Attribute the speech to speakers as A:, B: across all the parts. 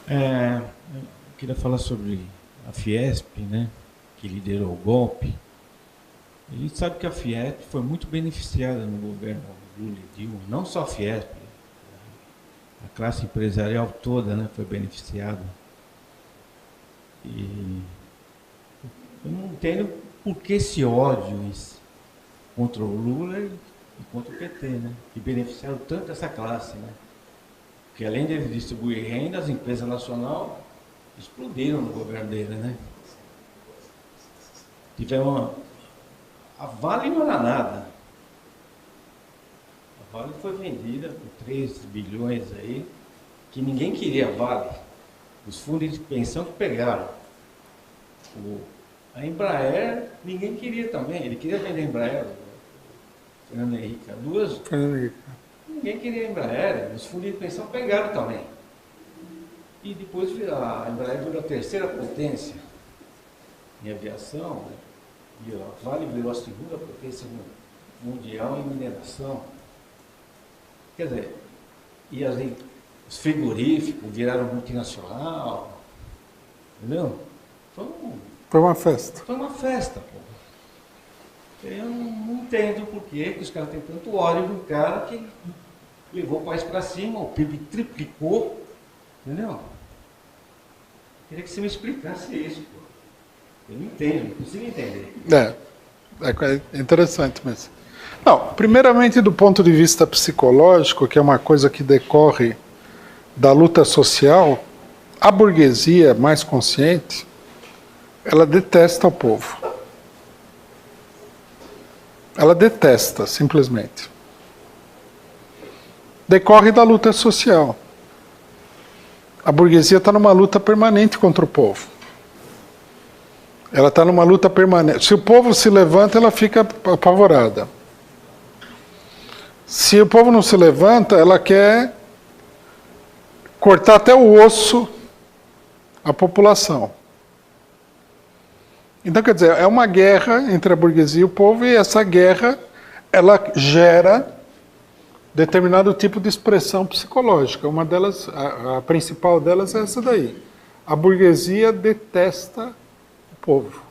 A: Eu queria falar sobre a Fiesp, né, que liderou o golpe. A gente sabe que a Fiesp foi muito beneficiada no governo Lula e Dilma, não só a Fiesp, a classe empresarial toda, né, foi beneficiada. E eu não entendo por que esse ódio contra o Lula e contra o PT, né, que beneficiaram tanto essa classe, né. Porque além de distribuir renda, as empresas nacionais explodiram no governo dele, né? Tivemos a Vale não era nada. A Vale foi vendida por 3 bilhões aí, que ninguém queria a Vale. Os fundos de pensão que pegaram. A Embraer, ninguém queria também. Ele queria vender a Embraer, Fernando Henrique. Ninguém queria a Embraer. Os fundos de pensão pegaram também. E depois a Embraer virou a terceira potência em aviação, né? E a Vale virou a segunda potência mundial em mineração. Quer dizer, os frigoríficos viraram multinacional, entendeu?
B: Foi uma festa.
A: Foi uma festa, pô. Eu não entendo por que os caras têm tanto ódio do cara que levou o país para cima, o PIB triplicou, entendeu? Queria que você me explicasse isso, pô. Eu não entendo, não consigo entender.
B: É interessante mesmo. Não, primeiramente do ponto de vista psicológico, que é uma coisa que decorre da luta social, a burguesia mais consciente, ela detesta o povo. Ela detesta, simplesmente. Decorre da luta social. A burguesia está numa luta permanente contra o povo. Ela está numa luta permanente. Se o povo se levanta, ela fica apavorada. Se o povo não se levanta, ela quer cortar até o osso a população. Então, quer dizer, é uma guerra entre a burguesia e o povo, e essa guerra, ela gera determinado tipo de expressão psicológica. Uma delas, a principal delas é essa daí. A burguesia detesta o povo.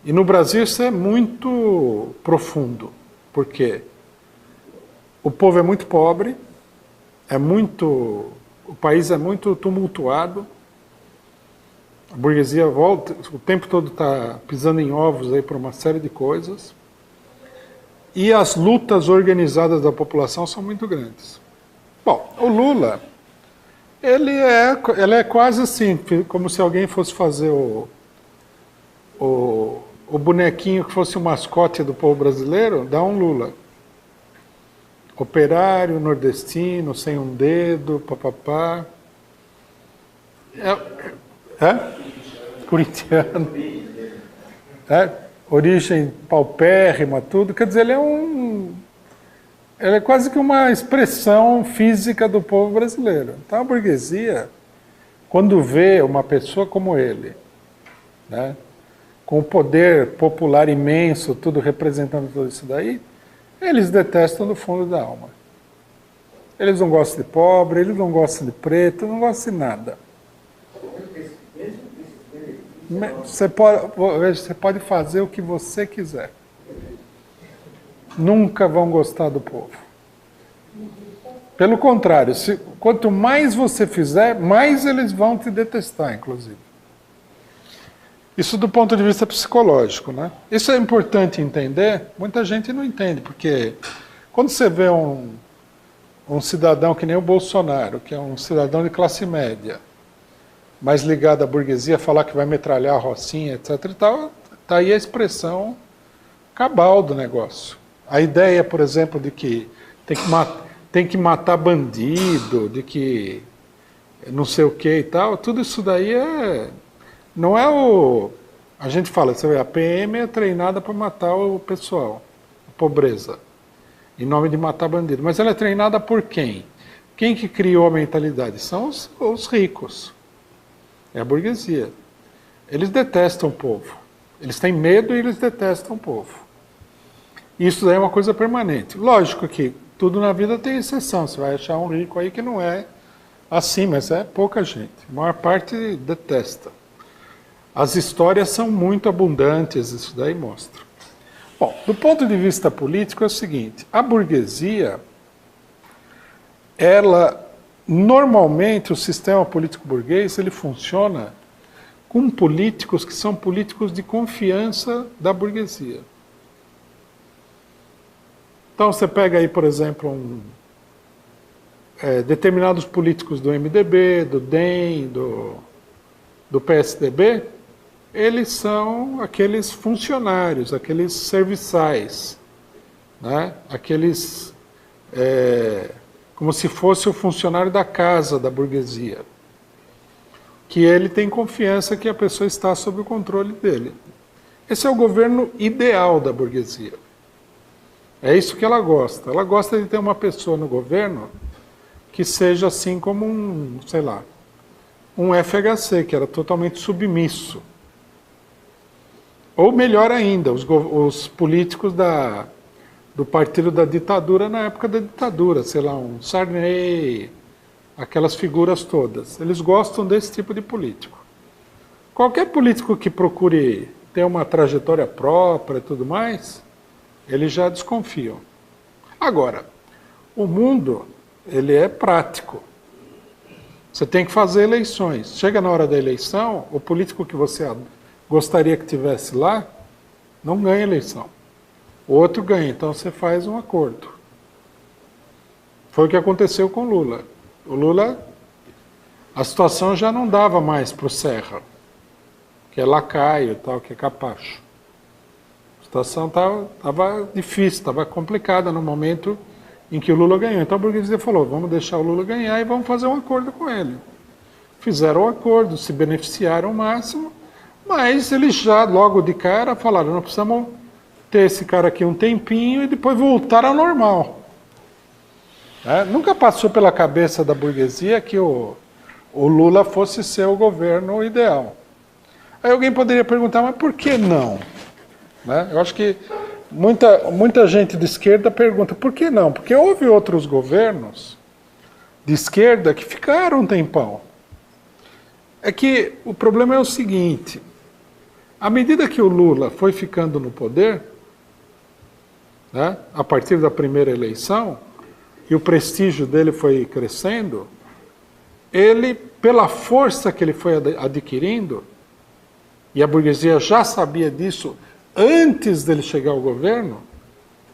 B: E no Brasil isso é muito profundo. Por quê? O povo é muito pobre, o país é muito tumultuado. A burguesia volta, o tempo todo está pisando em ovos aí por uma série de coisas. E as lutas organizadas da população são muito grandes. Bom, o Lula, ele é quase assim, como se alguém fosse fazer o bonequinho que fosse o mascote do povo brasileiro, dá um Lula. Operário, nordestino, sem um dedo, papapá. Corintiano. Origem paupérrima, tudo. Quer dizer, ele é quase que uma expressão física do povo brasileiro. Então a burguesia, quando vê uma pessoa como ele, né, com o poder popular imenso, tudo representando tudo isso daí, eles detestam do fundo da alma. Eles não gostam de pobre, eles não gostam de preto, não gostam de nada. Você pode fazer o que você quiser. Nunca vão gostar do povo. Pelo contrário, quanto mais você fizer, mais eles vão te detestar, inclusive. Isso do ponto de vista psicológico, né? Isso é importante entender. Muita gente não entende, porque quando você vê um cidadão que nem o Bolsonaro, que é um cidadão de classe média, mais ligado à burguesia, falar que vai metralhar a Rocinha, etc. e tal, está aí a expressão cabal do negócio. A ideia, por exemplo, de que tem que matar bandido, de que não sei o que e tal, tudo isso daí não é o... A gente fala, você vê, a PM é treinada para matar o pessoal, a pobreza, em nome de matar bandido. Mas ela é treinada por quem? Quem que criou a mentalidade? São os ricos. É a burguesia. Eles detestam o povo. Eles têm medo e eles detestam o povo. Isso daí é uma coisa permanente. Lógico que tudo na vida tem exceção. Você vai achar um rico aí que não é Assim, mas é pouca gente. A maior parte detesta. As histórias são muito abundantes, isso daí mostra. Bom, do ponto de vista político é o seguinte, a burguesia, ela, normalmente, o sistema político burguês, ele funciona com políticos que são políticos de confiança da burguesia. Então você pega aí, por exemplo, determinados políticos do MDB, do DEM, do PSDB, eles são aqueles funcionários, aqueles serviçais, né? Aqueles, como se fosse o funcionário da casa da burguesia, que ele tem confiança que a pessoa está sob o controle dele. Esse é o governo ideal da burguesia. É isso que ela gosta. Ela gosta de ter uma pessoa no governo que seja assim como um, sei lá, um FHC, que era totalmente submisso. Ou melhor ainda, os políticos do partido da ditadura na época da ditadura, sei lá, um Sarney, aquelas figuras todas. Eles gostam desse tipo de político. Qualquer político que procure ter uma trajetória própria e tudo mais, eles já desconfiam. Agora, o mundo, ele é prático. Você tem que fazer eleições. Chega na hora da eleição, o político que você gostaria que tivesse lá, não ganha eleição. O outro ganha, então você faz um acordo. Foi o que aconteceu com o Lula. O Lula, a situação já não dava mais para o Serra, que é lacaio e tal, que é capacho. A situação estava difícil, estava complicada no momento em que o Lula ganhou. Então a burguesia falou, vamos deixar o Lula ganhar e vamos fazer um acordo com ele. Fizeram o acordo, se beneficiaram ao máximo, mas eles já logo de cara falaram, nós precisamos ter esse cara aqui um tempinho e depois voltar ao normal. Nunca passou pela cabeça da burguesia que o Lula fosse ser o governo ideal. Aí alguém poderia perguntar, mas por que não? Eu acho que muita gente de esquerda pergunta, por que não? Porque houve outros governos de esquerda que ficaram um tempão. É que o problema é o seguinte, à medida que o Lula foi ficando no poder, a partir da primeira eleição, e o prestígio dele foi crescendo, ele, pela força que ele foi adquirindo, e a burguesia já sabia disso antes dele chegar ao governo,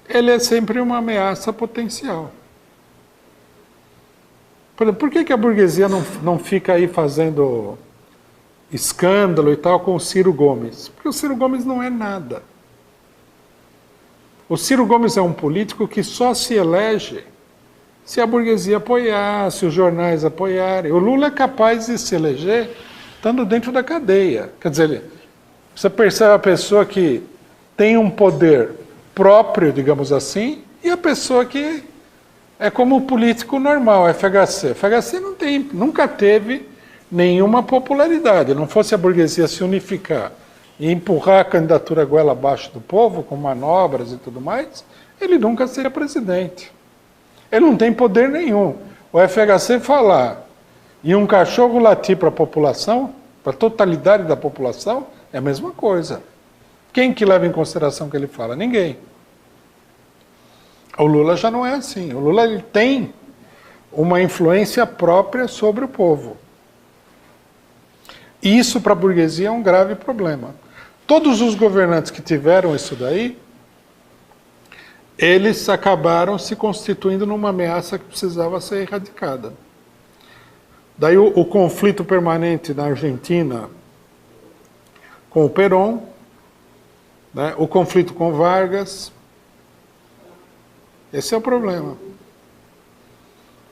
B: ele é sempre uma ameaça potencial. Por que a burguesia não fica aí fazendo escândalo e tal com o Ciro Gomes? Porque o Ciro Gomes não é nada. O Ciro Gomes é um político que só se elege se a burguesia apoiar, se os jornais apoiarem. O Lula é capaz de se eleger estando dentro da cadeia. Quer dizer, você percebe a pessoa que tem um poder próprio, digamos assim, e a pessoa que é como o político normal, FHC. FHC nunca teve nenhuma popularidade. Não fosse a burguesia se unificar e empurrar a candidatura goela abaixo do povo, com manobras e tudo mais, ele nunca seria presidente. Ele não tem poder nenhum. O FHC falar e um cachorro latir para a população, para a totalidade da população, é a mesma coisa. Quem que leva em consideração o que ele fala? Ninguém. O Lula já não é assim. O Lula ele tem uma influência própria sobre o povo. E isso para a burguesia é um grave problema. Todos os governantes que tiveram isso daí, eles acabaram se constituindo numa ameaça que precisava ser erradicada. Daí o conflito permanente na Argentina com o Perón, o conflito com Vargas. Esse é o problema.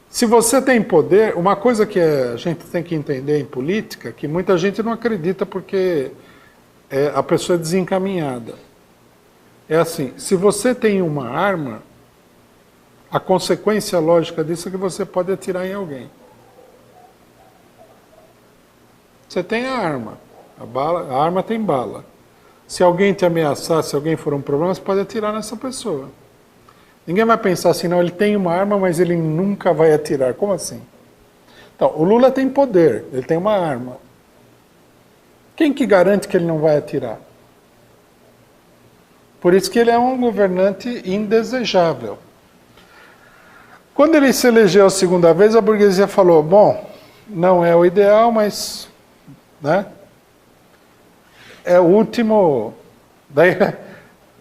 B: Se você tem poder, uma coisa que a gente tem que entender em política, que muita gente não acredita porque a pessoa é desencaminhada. É assim, se você tem uma arma, a consequência lógica disso é que você pode atirar em alguém. Você tem a arma, a arma tem bala. Se alguém te ameaçar, se alguém for um problema, você pode atirar nessa pessoa. Ninguém vai pensar assim, não, ele tem uma arma, mas ele nunca vai atirar. Como assim? Então, o Lula tem poder, ele tem uma arma. Quem que garante que ele não vai atirar? Por isso que ele é um governante indesejável. Quando ele se elegeu a segunda vez, a burguesia falou, bom, não é o ideal, mas né, é o último. Daí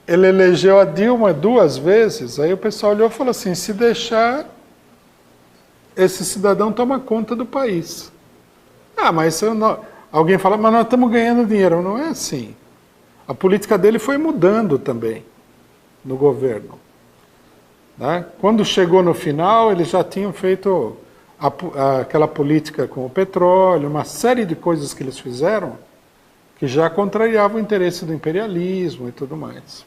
B: ele elegeu a Dilma 2 vezes, aí o pessoal olhou e falou assim, se deixar, esse cidadão toma conta do país. Ah, mas alguém fala, mas nós estamos ganhando dinheiro. Não é assim. A política dele foi mudando também no governo. Né? Quando chegou no final, eles já tinham feito aquela política com o petróleo, uma série de coisas que eles fizeram que já contrariavam o interesse do imperialismo e tudo mais.